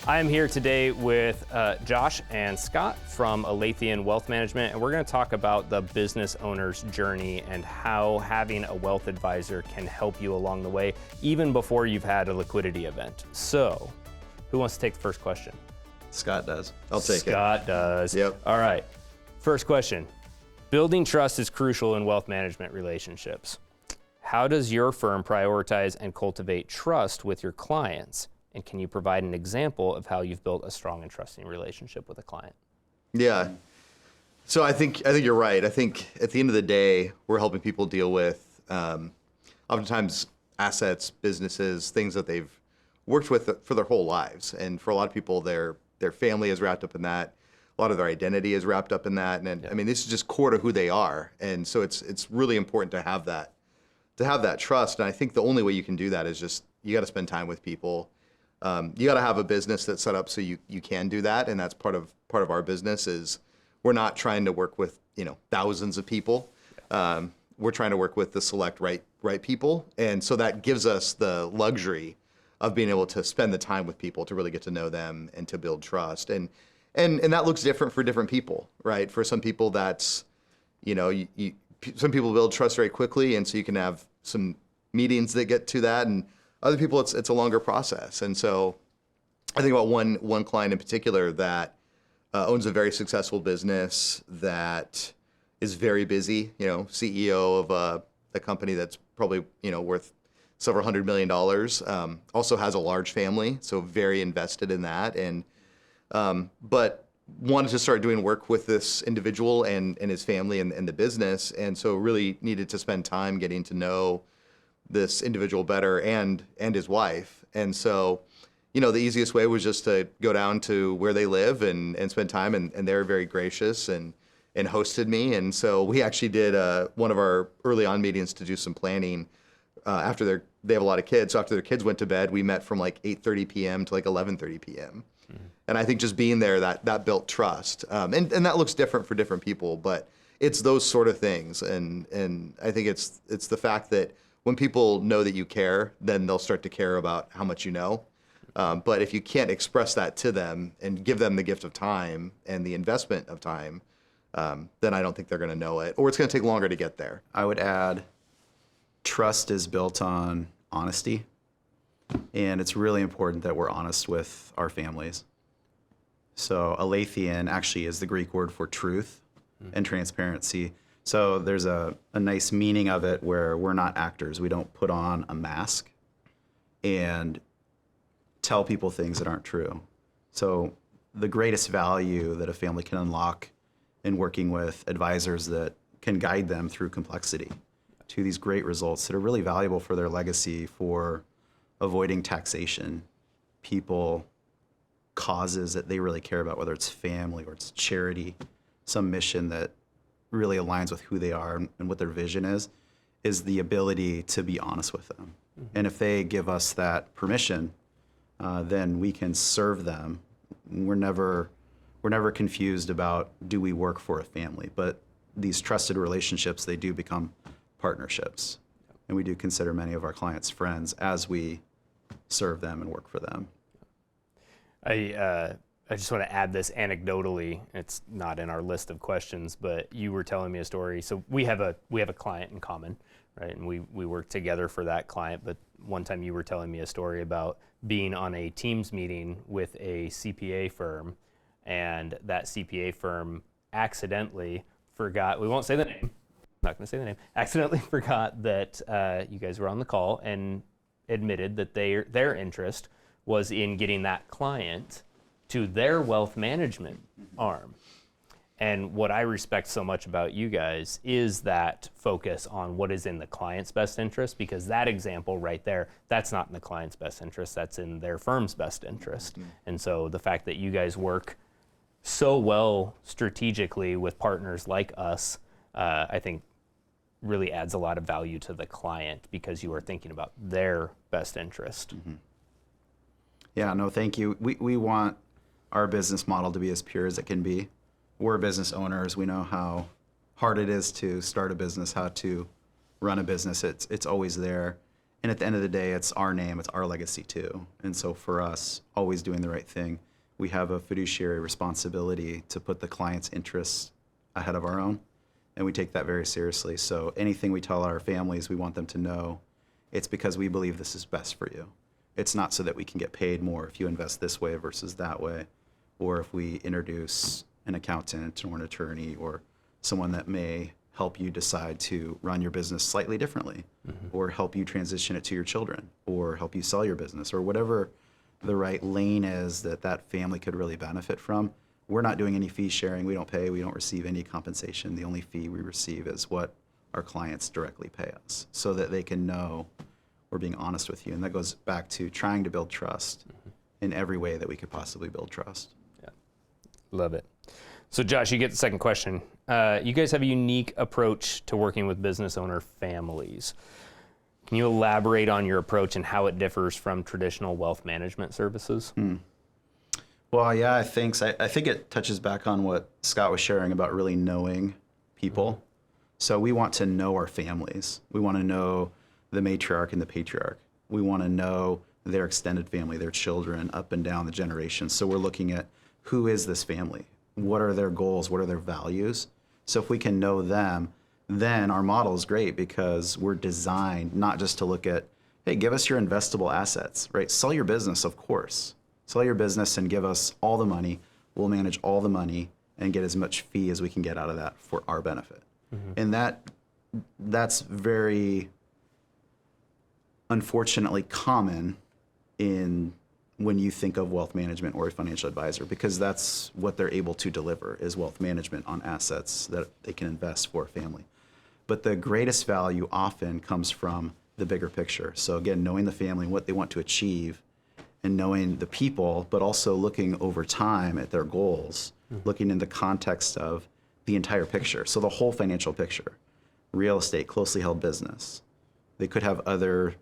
I am here today with Josh and Scott from Aletheian Wealth Management, and we're going to talk about the business owner's journey and how having a wealth advisor can help you along the way, even before you've had a liquidity event. So, who wants to take the first question? Scott does. I'll take it. Scott does. Yep. All right. First question. Building trust is crucial in wealth management relationships. How does your firm prioritize and cultivate trust with your clients? And can you provide an example of how you've built a strong and trusting relationship with a client? Yeah. So I think you're right. I think at the end of the day, we're helping people deal with oftentimes assets, businesses, things that they've worked with for their whole lives. And for a lot of people, their family is wrapped up in that. A lot of their identity is wrapped up in that. And I mean, this is just core to who they are. And so it's really important to have that trust. And I think the only way you can do that is just you got to spend time with people. You got to have a business that's set up so you can do that, and that's part of our business. Is we're not trying to work with thousands of people. We're trying to work with the select right people, and so that gives us the luxury of being able to spend the time with people to really get to know them and to build trust. And that looks different for different people, right? For some people, that's some people build trust very quickly, and so you can have some meetings that get to that, and other people, it's a longer process. And so I think about one client in particular that owns a very successful business that is very busy, CEO of a company that's probably, worth several $100 million, also has a large family, so very invested in that. And, but wanted to start doing work with this individual and his family and the business. And so really needed to spend time getting to know this individual better and his wife. And so, the easiest way was just to go down to where they live and spend time, and they were very gracious and hosted me. And so we actually did one of our early on meetings to do some planning after they have a lot of kids. So after their kids went to bed, we met from like 8:30 p.m. to like 11:30 p.m. Mm-hmm. And I think just being there, that built trust. And that looks different for different people, but it's those sort of things. And I think it's the fact that when people know that you care, then they'll start to care about how much you know. But if you can't express that to them and give them the gift of time and the investment of time, then I don't think they're going to know it, or it's going to take longer to get there. I would add, trust is built on honesty, and it's really important that we're honest with our families. So Aletheian actually is the Greek word for truth and transparency. So there's a nice meaning of it where we're not actors. We don't put on a mask and tell people things that aren't true. So the greatest value that a family can unlock in working with advisors that can guide them through complexity to these great results that are really valuable for their legacy, for avoiding taxation, people, causes that they really care about, whether it's family or it's charity, some mission that really aligns with who they are and what their vision is the ability to be honest with them. Mm-hmm. And if they give us that permission, then we can serve them. We're never confused about, do we work for a family? But these trusted relationships, they do become partnerships. And we do consider many of our clients friends as we serve them and work for them. I just want to add this anecdotally. It's not in our list of questions, but you were telling me a story. So we have a client in common, right? And we work together for that client. But one time you were telling me a story about being on a Teams meeting with a CPA firm, and that CPA firm accidentally forgot. We won't say the name. I'm not going to say the name. Accidentally forgot that you guys were on the call and admitted that their interest was in getting that client to their wealth management arm. And what I respect so much about you guys is that focus on what is in the client's best interest, because that example right there, that's not in the client's best interest, that's in their firm's best interest. Mm-hmm. And so the fact that you guys work so well strategically with partners like us, I think really adds a lot of value to the client, because you are thinking about their best interest. Mm-hmm. Yeah, no, thank you. We want our business model to be as pure as it can be. We're business owners. We know how hard it is to start a business, how to run a business. It's always there. And at the end of the day, it's our name, it's our legacy too. And so for us, always doing the right thing, we have a fiduciary responsibility to put the client's interests ahead of our own. And we take that very seriously. So anything we tell our families, we want them to know it's because we believe this is best for you. It's not so that we can get paid more if you invest this way versus that way, or if we introduce an accountant or an attorney or someone that may help you decide to run your business slightly differently, or help you transition it to your children, or help you sell your business, or whatever the right lane is that that family could really benefit from. We're not doing any fee sharing. We don't pay. We don't receive any compensation. The only fee we receive is what our clients directly pay us, so that they can know we're being honest with you. And that goes back to trying to build trust in every way that we could possibly build trust. Yeah, love it. So Josh, you get the second question. You guys have a unique approach to working with business owner families. Can you elaborate on your approach and how it differs from traditional wealth management services? Well, yeah, thanks. I think it touches back on what Scott was sharing about really knowing people. So we want to know our families. We want to know the matriarch and the patriarch. We want to know their extended family, their children, up and down the generations. So we're looking at who is this family? What are their goals? What are their values? So if we can know them, then our model is great because we're designed not just to look at, hey, give us your investable assets, right? Sell your business, of course. Sell your business and give us all the money. We'll manage all the money and get as much fee as we can get out of that for our benefit. And that's very unfortunately common in when you think of wealth management or a financial advisor, because that's what they're able to deliver is wealth management on assets that they can invest for a family. But the greatest value often comes from the bigger picture. So again, knowing the family and what they want to achieve, and knowing the people, but also looking over time at their goals, looking in the context of the entire picture. So the whole financial picture, real estate, closely held business. They could have other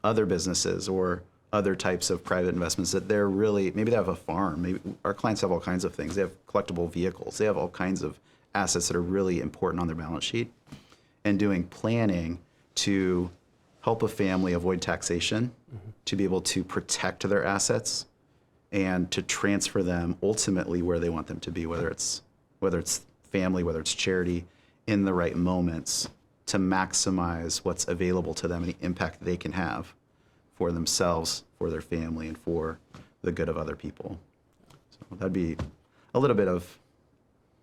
businesses or other types of private investments that they're really, maybe they have a farm. Maybe our clients have all kinds of things. They have collectible vehicles. They have all kinds of assets that are really important on their balance sheet. And doing planning to help a family avoid taxation, to be able to protect their assets and to transfer them ultimately where they want them to be, whether it's family, whether it's charity, in the right moments to maximize what's available to them and the impact they can have for themselves, for their family, and for the good of other people. So that'd be a little bit of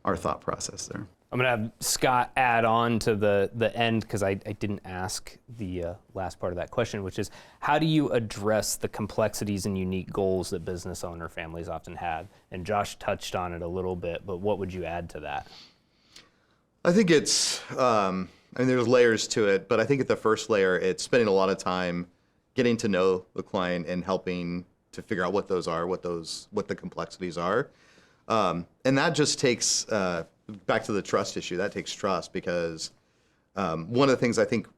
our thought process there. I'm going to have Scott add on to the end because I didn't ask the last part of that question, which is how do you address the complexities and unique goals that business owner families often have? And Josh touched on it a little bit, but what would you add to that? I think it's, there's layers to it, but I think at the first layer, it's spending a lot of time getting to know the client and helping to figure out what those are, what the complexities are. And that just takes, back to the trust issue, that takes trust because one of the things I think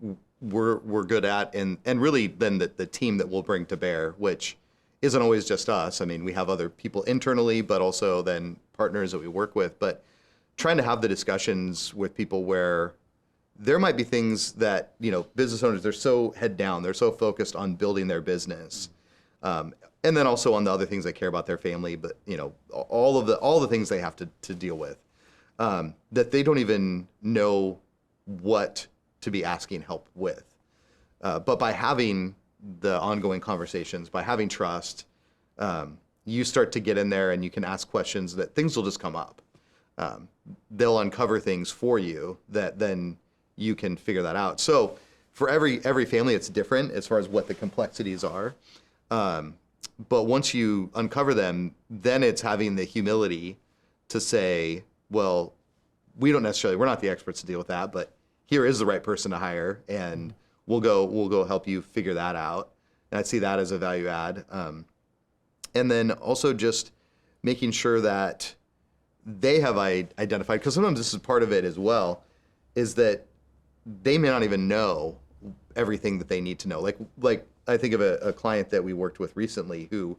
we're good at and really then the team that we'll bring to bear, which isn't always just us. I mean, we have other people internally, but also then partners that we work with, but trying to have the discussions with people where there might be things that, business owners, they're so head down, they're so focused on building their business. And then also on the other things they care about their family, but all the things they have to deal with, that they don't even know what to be asking help with. But by having the ongoing conversations, by having trust, you start to get in there and you can ask questions that things will just come up. They'll uncover things for you that then you can figure that out. So for every family, it's different as far as what the complexities are. But once you uncover them, then it's having the humility to say, well, we're not the experts to deal with that, but here is the right person to hire, and we'll go help you figure that out. And I see that as a value add. And then also just making sure that they have identified, because sometimes this is part of it as well, is that they may not even know everything that they need to know. Like I think of a client that we worked with recently who,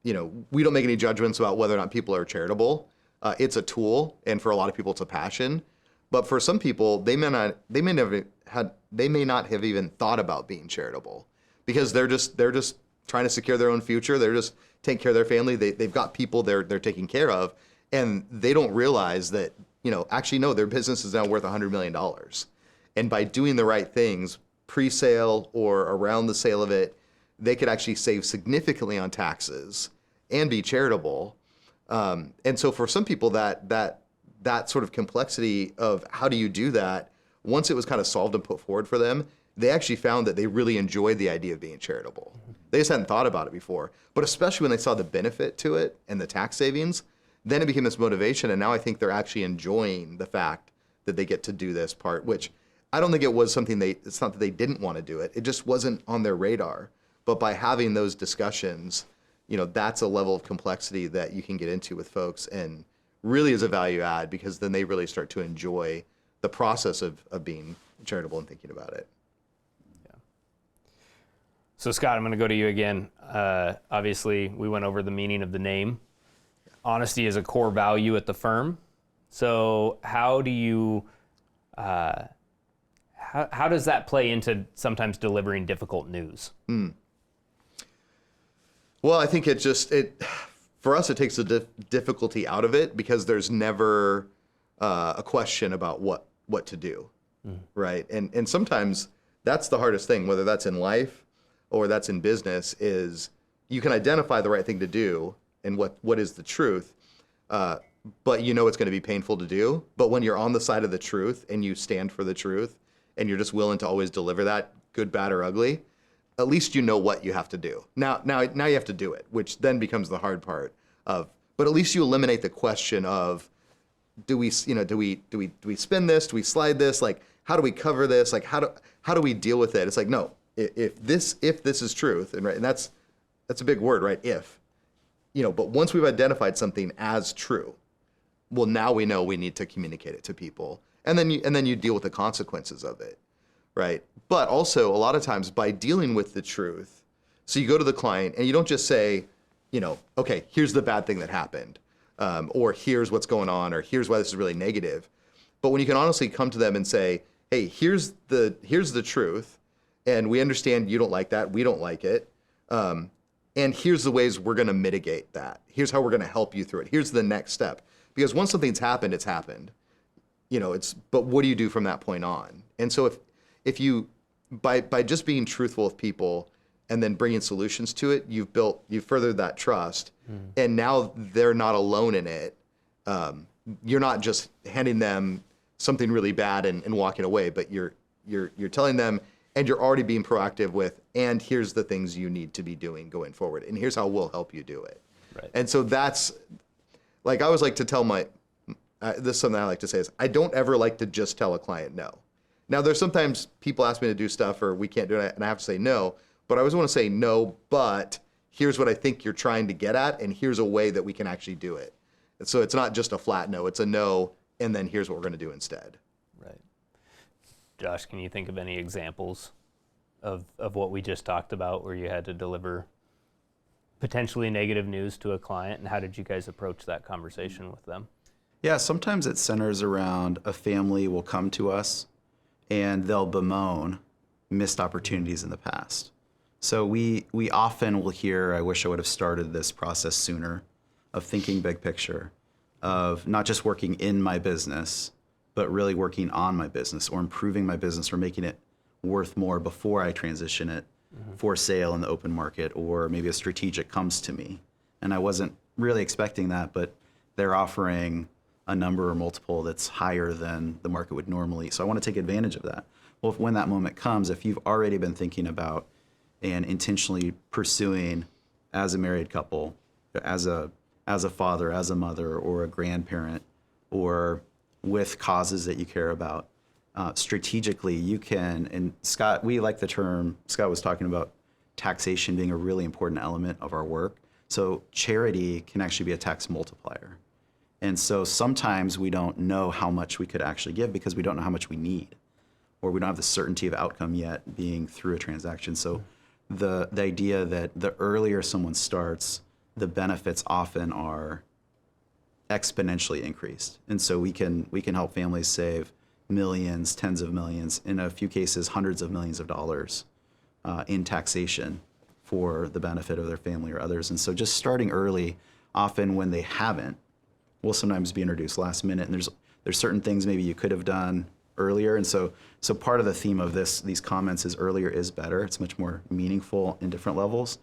we don't make any judgments about whether or not people are charitable. It's a tool, and for a lot of people, it's a passion. But for some people, they may not have even thought about being charitable because they're just trying to secure their own future. They're just taking care of their family. They've got people they're taking care of, and they don't realize that, actually, no, their business is now worth $100 million. And by doing the right things, pre-sale or around the sale of it, they could actually save significantly on taxes and be charitable. And so for some people, that sort of complexity of how do you do that, once it was kind of solved and put forward for them, they actually found that they really enjoyed the idea of being charitable. They just hadn't thought about it before. But especially when they saw the benefit to it and the tax savings, then it became this motivation. And now I think they're actually enjoying the fact that they get to do this part, which I don't think it was something it's not that they didn't want to do it. It just wasn't on their radar. But by having those discussions, that's a level of complexity that you can get into with folks and really is a value add, because then they really start to enjoy the process of being charitable and thinking about it. Yeah. So Scott, I'm going to go to you again. Obviously, we went over the meaning of the name. Honesty is a core value at the firm. So how do you, how does that play into sometimes delivering difficult news? Well, I think for us, it takes the difficulty out of it, because there's never a question about what to do, right? And sometimes that's the hardest thing, whether that's in life or that's in business, is you can identify the right thing to do and what is the truth, but it's going to be painful to do. But when you're on the side of the truth and you stand for the truth and you're just willing to always deliver that, good, bad, or ugly, at least you know what you have to do. Now you have to do it, which then becomes the hard part but at least you eliminate the question of, do we spin this? Do we slide this? Like, how do we cover this? Like, how do we deal with it? It's like, no, if this is truth, and right, and that's a big word, right? If, but once we've identified something as true, well, now we know we need to communicate it to people, and then you deal with the consequences of it, right? But also a lot of times by dealing with the truth, so you go to the client and you don't just say, okay, here's the bad thing that happened, or here's what's going on, or here's why this is really negative. But when you can honestly come to them and say, hey, here's the truth, and we understand you don't like that, we don't like it, and here's the ways we're going to mitigate that. Here's how we're going to help you through it. Here's the next step. Because once something's happened, it's happened. But what do you do from that point on? And so if you, by just being truthful with people and then bringing solutions to it, you've furthered that trust, and now they're not alone in it. You're not just handing them something really bad and walking away, but you're telling them, and you're already being proactive with, and here's the things you need to be doing going forward, and here's how we'll help you do it. Right. And so that's, like, I always like to tell this is something I like to say is, I don't ever like to just tell a client no. Now, there's sometimes people ask me to do stuff or we can't do it, and I have to say no, but I always want to say no, but here's what I think you're trying to get at, and here's a way that we can actually do it. And so it's not just a flat no, it's a no, and then here's what we're going to do instead. Right. Josh, can you think of any examples of what we just talked about where you had to deliver potentially negative news to a client, and how did you guys approach that conversation with them? Yeah, sometimes it centers around a family will come to us and they'll bemoan missed opportunities in the past. So we often will hear, I wish I would have started this process sooner, of thinking big picture, of not just working in my business, but really working on my business or improving my business or making it worth more before I transition it for sale in the open market, or maybe a strategic comes to me. And I wasn't really expecting that, but they're offering a number or multiple that's higher than the market would normally. So I want to take advantage of that. Well, when that moment comes, if you've already been thinking about and intentionally pursuing as a married couple, as a father, as a mother, or a grandparent, or with causes that you care about, strategically you can, and Scott, we like the term, Scott was talking about taxation being a really important element of our work. So charity can actually be a tax multiplier. And so sometimes we don't know how much we could actually give because we don't know how much we need, or we don't have the certainty of outcome yet being through a transaction. So the idea that the earlier someone starts, the benefits often are exponentially increased. And so we can help families save millions, tens of millions, in a few cases, hundreds of millions of dollars in taxation for the benefit of their family or others. And so just starting early, often when they haven't, will sometimes be introduced last minute. And there's certain things maybe you could have done earlier. And so part of the theme of these comments is earlier is better. It's much more meaningful in different levels.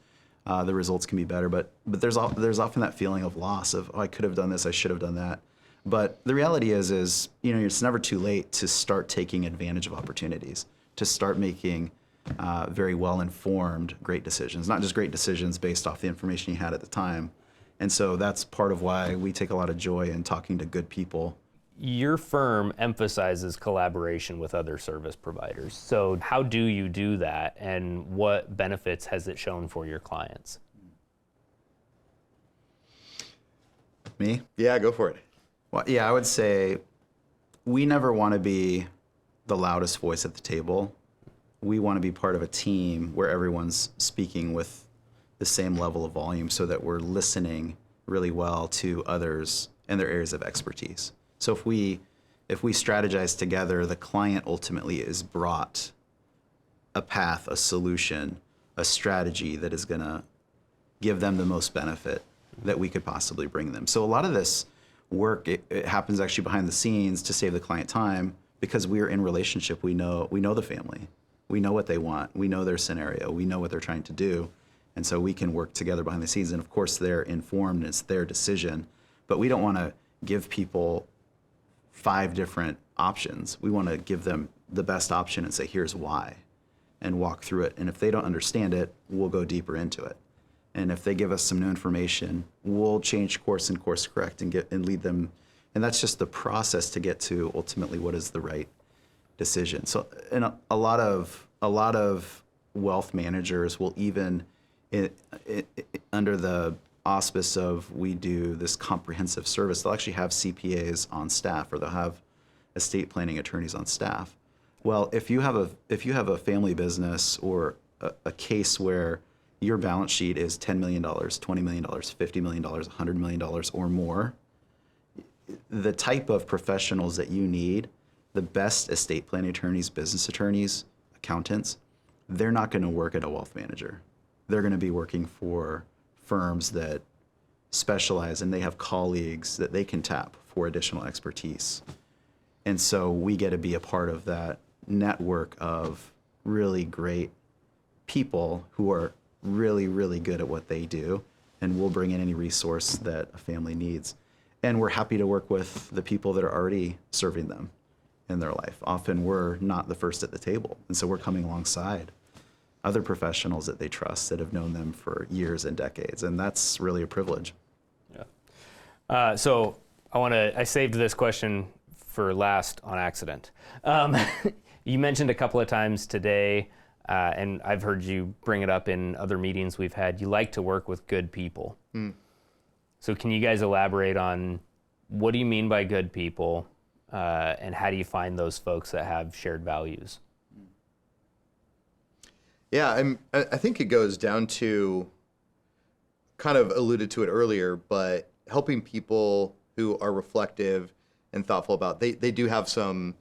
The results can be better, but there's often that feeling of loss of, oh, I could have done this, I should have done that. But the reality is it's never too late to start taking advantage of opportunities, to start making very well-informed, great decisions, not just great decisions based off the information you had at the time. And so that's part of why we take a lot of joy in talking to good people. Your firm emphasizes collaboration with other service providers. So how do you do that, and what benefits has it shown for your clients? Me? Yeah, go for it. Well, yeah, I would say we never want to be the loudest voice at the table. We want to be part of a team where everyone's speaking with the same level of volume so that we're listening really well to others and their areas of expertise. So if we strategize together, the client ultimately is brought a path, a solution, a strategy that is going to give them the most benefit that we could possibly bring them. So a lot of this work, it happens actually behind the scenes to save the client time because we're in relationship. We know the family. We know what they want. We know their scenario. We know what they're trying to do. And so we can work together behind the scenes. And of course, they're informed and it's their decision. But we don't want to give people 5 different options. We want to give them the best option and say, here's why, and walk through it. And if they don't understand it, we'll go deeper into it. And if they give us some new information, we'll change course and course correct and lead them. And that's just the process to get to ultimately what is the right decision. So, and a lot of wealth managers will even, under the auspice of we do this comprehensive service, they'll actually have CPAs on staff, or they'll have estate planning attorneys on staff. Well, if you have a family business or a case where your balance sheet is $10 million, $20 million, $50 million, $100 million or more, the type of professionals that you need, the best estate planning attorneys, business attorneys, accountants, they're not going to work at a wealth manager. They're going to be working for firms that specialize, and they have colleagues that they can tap for additional expertise. And so we get to be a part of that network of really great people who are really, really good at what they do, and we'll bring in any resource that a family needs. And we're happy to work with the people that are already serving them in their life. Often we're not the first at the table, and so we're coming alongside other professionals that they trust that have known them for years and decades, and that's really a privilege. Yeah. So I saved this question for last on accident. You mentioned a couple of times today, and I've heard you bring it up in other meetings we've had, you like to work with good people. So can you guys elaborate on what do you mean by good people, and how do you find those folks that have shared values? Yeah, I think it goes down to, kind of alluded to it earlier, but helping people who are reflective and thoughtful about, they do have some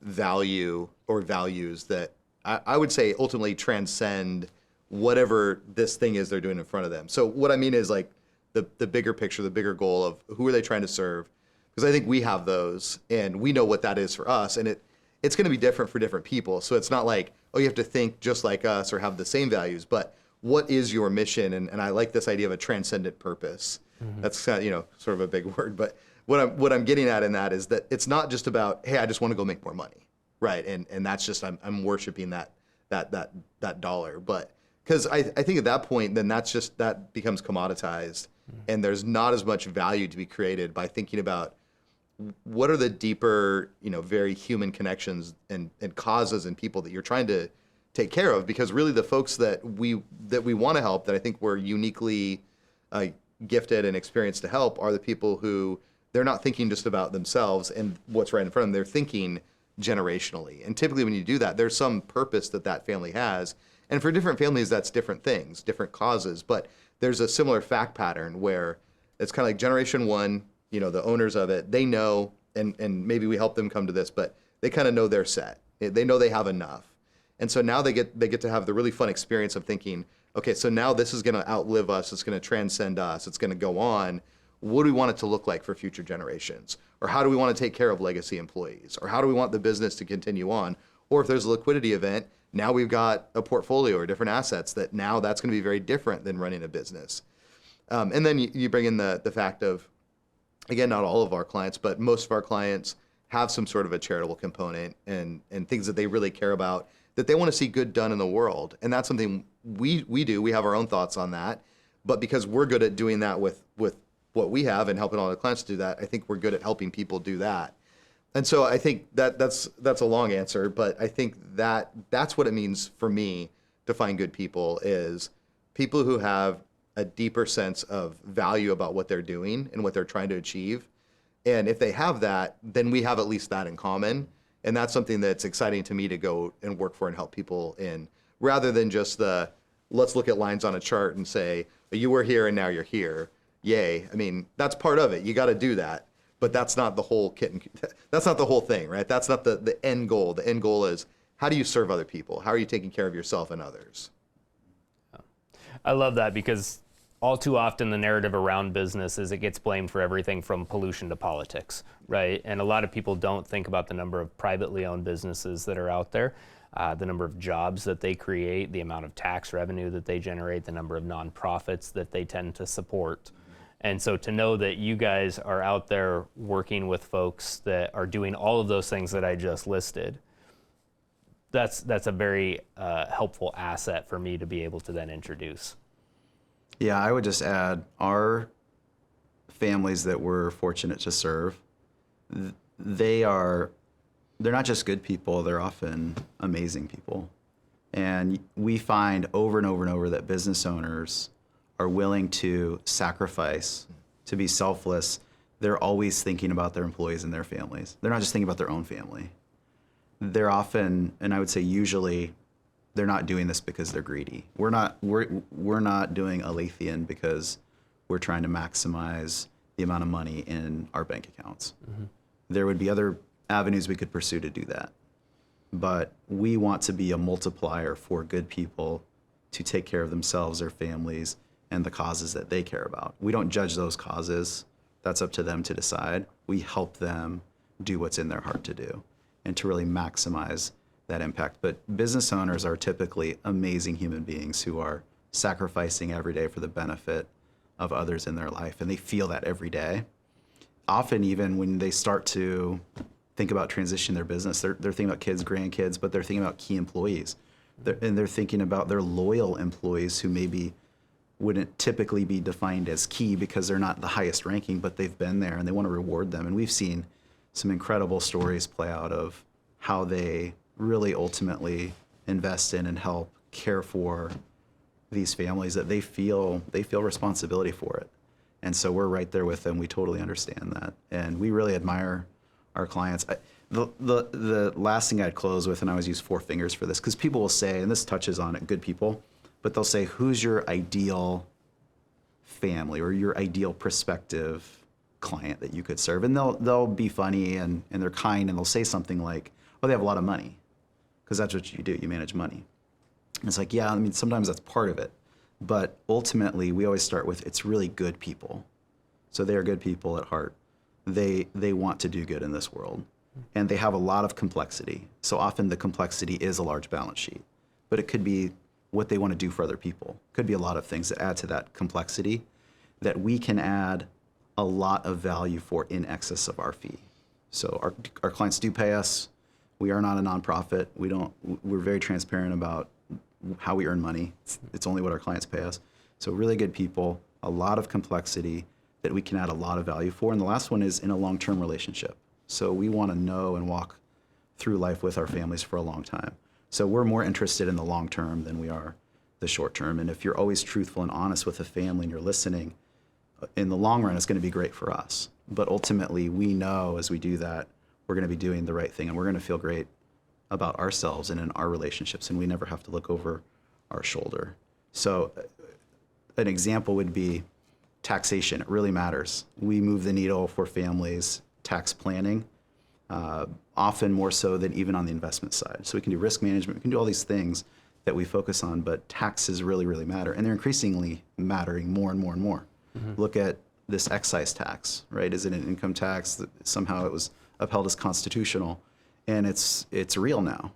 value or values that I would say ultimately transcend whatever this thing is they're doing in front of them. So what I mean is like the bigger picture, the bigger goal of who are they trying to serve? Because I think we have those and we know what that is for us, and it's going to be different for different people. So it's not like, oh, you have to think just like us or have the same values, but what is your mission? And I like this idea of a transcendent purpose. Mm-hmm. That's kind of, sort of a big word, but what I'm getting at in that is that it's not just about, hey, I just want to go make more money, right? And that's just I'm worshiping that dollar. But because I think at that point, then that becomes commoditized, and there's not as much value to be created by thinking about what are the deeper, very human connections and causes and people that you're trying to take care of. Because really the folks that we want to help, that I think we're uniquely gifted and experienced to help, are the people who they're not thinking just about themselves and what's right in front of them. They're thinking generationally. And typically when you do that, there's some purpose that family has. And for different families, that's different things, different causes. But there's a similar fact pattern where it's kind of like generation one, the owners of it, they know, and maybe we help them come to this, but they kind of know they're set. They know they have enough. And so now they get to have the really fun experience of thinking, okay, so now this is going to outlive us. It's going to transcend us. It's going to go on. What do we want it to look like for future generations? Or how do we want to take care of legacy employees? Or how do we want the business to continue on? Or if there's a liquidity event, now we've got a portfolio or different assets that now that's going to be very different than running a business. And then you bring in the fact of, again, not all of our clients, but most of our clients have some sort of a charitable component and things that they really care about, that they want to see good done in the world. And that's something we do. We have our own thoughts on that. But because we're good at doing that with what we have and helping all the clients do that, I think we're good at helping people do that. And so I think that's a long answer, but I think that's what it means for me to find good people, is people who have a deeper sense of value about what they're doing and what they're trying to achieve. And if they have that, then we have at least that in common. And that's something that's exciting to me to go and work for and help people in, rather than just let's look at lines on a chart and say, you were here and now you're here. Yay. I mean, that's part of it. You got to do that. But that's not the whole that's not the whole thing, right? That's not the end goal. The end goal is, how do you serve other people? How are you taking care of yourself and others? I love that, because all too often the narrative around business is it gets blamed for everything from pollution to politics, right? And a lot of people don't think about the number of privately owned businesses that are out there, the number of jobs that they create, the amount of tax revenue that they generate, the number of nonprofits that they tend to support. And so to know that you guys are out there working with folks that are doing all of those things that I just listed, that's a very helpful asset for me to be able to then introduce. Yeah, I would just add, our families that we're fortunate to serve, they're not just good people, they're often amazing people. And we find over and over and over that business owners are willing to sacrifice, to be selfless. They're always thinking about their employees and their families. They're not just thinking about their own family. They're often, and I would say usually, they're not doing this because they're greedy. We're not doing Aletheian because we're trying to maximize the amount of money in our bank accounts. Mm-hmm. There would be other avenues we could pursue to do that. But we want to be a multiplier for good people to take care of themselves, their families, and the causes that they care about. We don't judge those causes. That's up to them to decide. We help them do what's in their heart to do and to really maximize that impact. But business owners are typically amazing human beings who are sacrificing every day for the benefit of others in their life, and they feel that every day. Often even when they start to think about transitioning their business, they're thinking about kids, grandkids, but they're thinking about key employees. They're thinking about their loyal employees who maybe wouldn't typically be defined as key because they're not the highest ranking, but they've been there and they want to reward them. And we've seen some incredible stories play out of how they really ultimately invest in and help care for these families, that they feel responsibility for it. And so we're right there with them. We totally understand that. And we really admire our clients. The last thing I'd close with, and I always use 4 fingers for this, because people will say, and this touches on it, good people, but they'll say, who's your ideal family or your ideal prospective client that you could serve? And they'll be funny and they're kind, and they'll say something like, oh, they have a lot of money, because that's what you do, you manage money. And it's like, yeah, I mean, sometimes that's part of it. But ultimately, we always start with, it's really good people. So they are good people at heart. They want to do good in this world. And they have a lot of complexity. So often the complexity is a large balance sheet. But it could be what they want to do for other people. Could be a lot of things that add to that complexity that we can add a lot of value for in excess of our fee. So our clients do pay us. We are not a nonprofit. We're very transparent about how we earn money. It's only what our clients pay us. So really good people, a lot of complexity that we can add a lot of value for. And the last one is in a long-term relationship. So we want to know and walk through life with our families for a long time. So we're more interested in the long term than we are the short term. And if you're always truthful and honest with a family and you're listening, in the long run, it's going to be great for us. But ultimately, we know as we do that, we're going to be doing the right thing, and we're going to feel great about ourselves and in our relationships, and we never have to look over our shoulder. So an example would be taxation. It really matters. We move the needle for families, tax planning. often more so than even on the investment side. So we can do risk management, we can do all these things that we focus on, but taxes really, really matter. And they're increasingly mattering more and more and more. Look at this excise tax, right? Is it an income tax that somehow it was upheld as constitutional? And it's real now.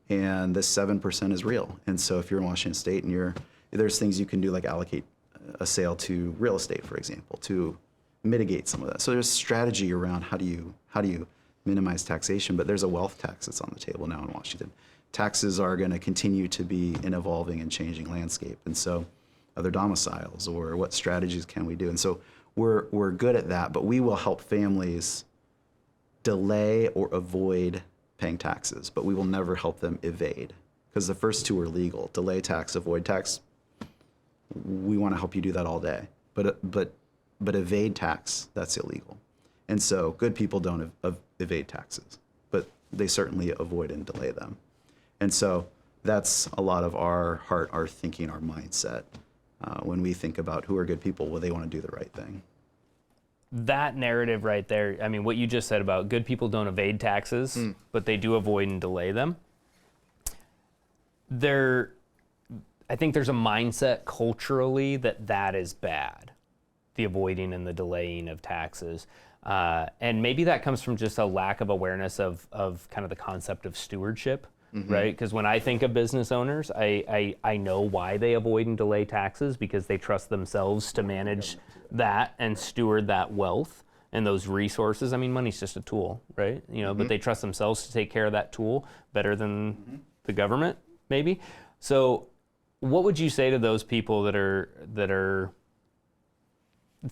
And this 7% is real. And so if you're in Washington State and there's things you can do like allocate a sale to real estate, for example, to mitigate some of that. So there's strategy around how do you minimize taxation, but there's a wealth tax that's on the table now in Washington. Taxes are going to continue to be an evolving and changing landscape. And so other domiciles or what strategies can we do? And so we're good at that, but we will help families delay or avoid paying taxes, but we will never help them evade, because the first two are legal. Delay tax, avoid tax. We want to help you do that all day, but evade tax, that's illegal. And so good people don't evade taxes, but they certainly avoid and delay them. And so that's a lot of our heart, our thinking, our mindset. When we think about who are good people, well, they want to do the right thing. That narrative right there, I mean, what you just said about good people don't evade taxes, but they do avoid and delay them. I think there's a mindset culturally that is bad, the avoiding and the delaying of taxes. And maybe that comes from just a lack of awareness of kind of the concept of stewardship, right? Because when I think of business owners, I know why they avoid and delay taxes, because they trust themselves to manage that and steward that wealth and those resources. I mean, money's just a tool, right? But they trust themselves to take care of that tool better than the government, maybe. So what would you say to those people that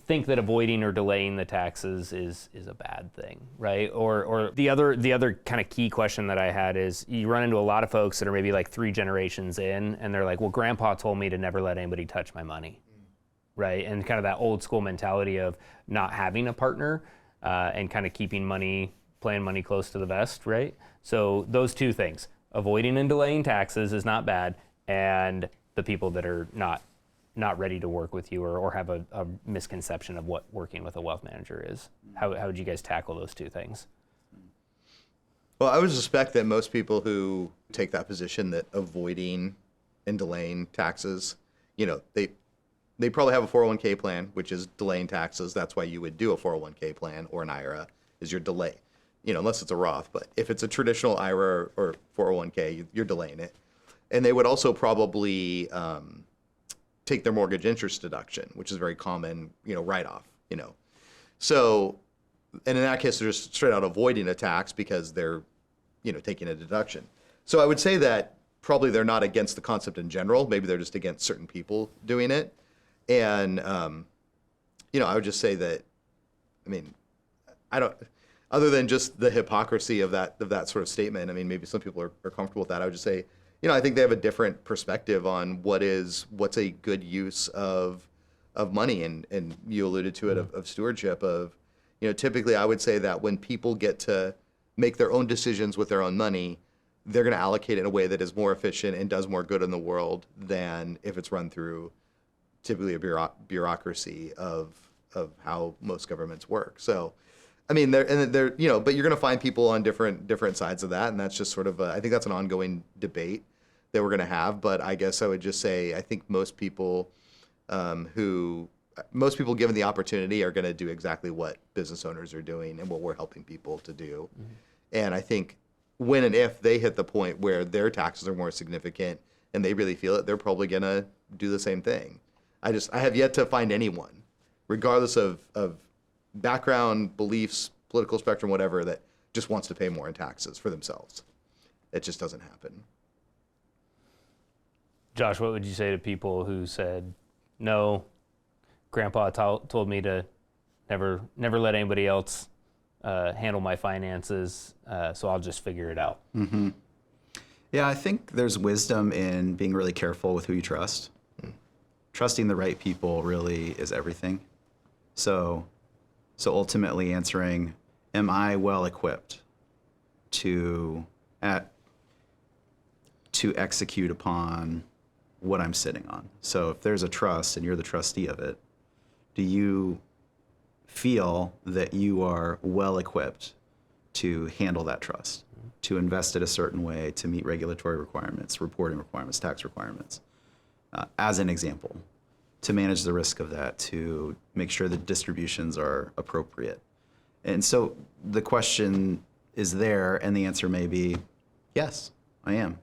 think that avoiding or delaying the taxes is a bad thing, right? Or the other kind of key question that I had is, you run into a lot of folks that are maybe like 3 generations in, and they're like, well, grandpa told me to never let anybody touch my money, right? And kind of that old school mentality of not having a partner and kind of keeping money, playing money close to the vest, right? So those two things, avoiding and delaying taxes is not bad, and the people that are not ready to work with you or have a misconception of what working with a wealth manager is. How would you guys tackle those two things? Well, I would suspect that most people who take that position, that avoiding and delaying taxes, they probably have a 401k plan, which is delaying taxes. That's why you would do a 401k plan or an IRA, is your delay, unless it's a Roth. But if it's a traditional IRA or 401k, you're delaying it. And they would also probably take their mortgage interest deduction, which is very common, write-off, So, and in that case, they're just straight out avoiding a tax because they're, taking a deduction. So I would say that probably they're not against the concept in general. Maybe they're just against certain people doing it. And, I would just say that, other than just the hypocrisy of that sort of statement, maybe some people are comfortable with that. I would just say, I think they have a different perspective on what's a good use of money, and you alluded to it, of stewardship. Of, typically I would say that when people get to make their own decisions with their own money, they're going to allocate it in a way that is more efficient and does more good in the world than if it's run through typically a bureaucracy of how most governments work. So, but you're going to find people on different sides of that, and that's just sort of I think that's an ongoing debate that we're going to have. But I guess I would just say I think most people given the opportunity are going to do exactly what business owners are doing and what we're helping people to do. And I think when and if they hit the point where their taxes are more significant and they really feel it, they're probably going to do the same thing. I have yet to find anyone, regardless of background, beliefs, political spectrum, whatever, that just wants to pay more in taxes for themselves. It just doesn't happen. Josh, what would you say to people who said, no, Grandpa told me to never let anybody else handle my finances, so I'll just figure it out? Mm-hmm. Yeah, I think there's wisdom in being really careful with who you trust. Trusting the right people really is everything. So ultimately answering, am I well equipped to execute upon what I'm sitting on? So if there's a trust and you're the trustee of it, do you feel that you are well equipped to handle that trust, to invest it a certain way, to meet regulatory requirements, reporting requirements, tax requirements, as an example, to manage the risk of that, to make sure the distributions are appropriate. And so the question is there, and the answer may be, yes, I am.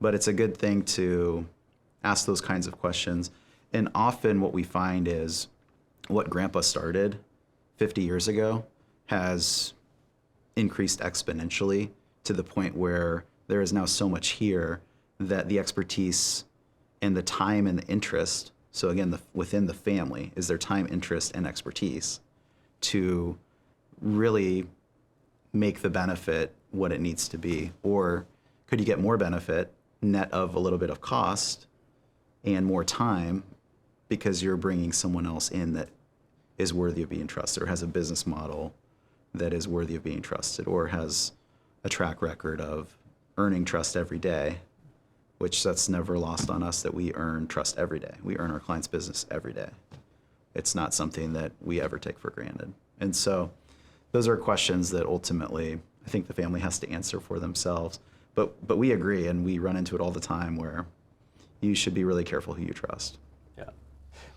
But it's a good thing to ask those kinds of questions. And often what we find is what Grandpa started 50 years ago has increased exponentially to the point where there is now so much here that the expertise and the time and the interest, so again, within the family, is their time, interest, and expertise to really make the benefit what it needs to be? Or could you get more benefit net of a little bit of cost and more time because you're bringing someone else in that is worthy of being trusted, or has a business model that is worthy of being trusted, or has a track record of earning trust every day, which that's never lost on us, that we earn trust every day. We earn our clients' business every day. It's not something that we ever take for granted. And so those are questions that ultimately I think the family has to answer for themselves. But we agree, and we run into it all the time, where you should be really careful who you trust. Yeah.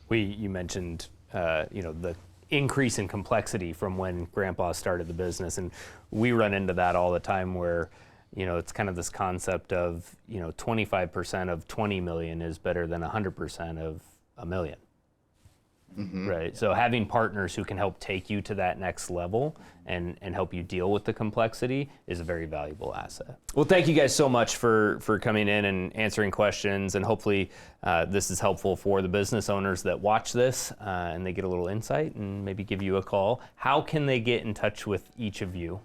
You mentioned, the increase in complexity from when Grandpa started the business, and we run into that all the time where, it's kind of this concept of, 25% of 20 million is better than 100% of a million. Mm-hmm. Right. So having partners who can help take you to that next level and help you deal with the complexity is a very valuable asset. Well, thank you guys so much for coming in and answering questions, and hopefully this is helpful for the business owners that watch this and they get a little insight and maybe give you a call. How can they get in touch with each of you?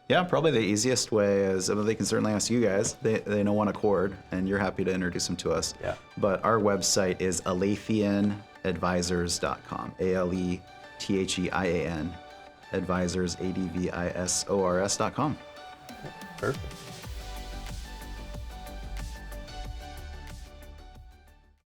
Yeah, probably the easiest way is, they can certainly ask you guys. They know OneAccord, and you're happy to introduce them to us. Yeah. But our website is AletheianAdvisors.com, ALETHEIAN, advisors, ADVISORS.com. Perfect.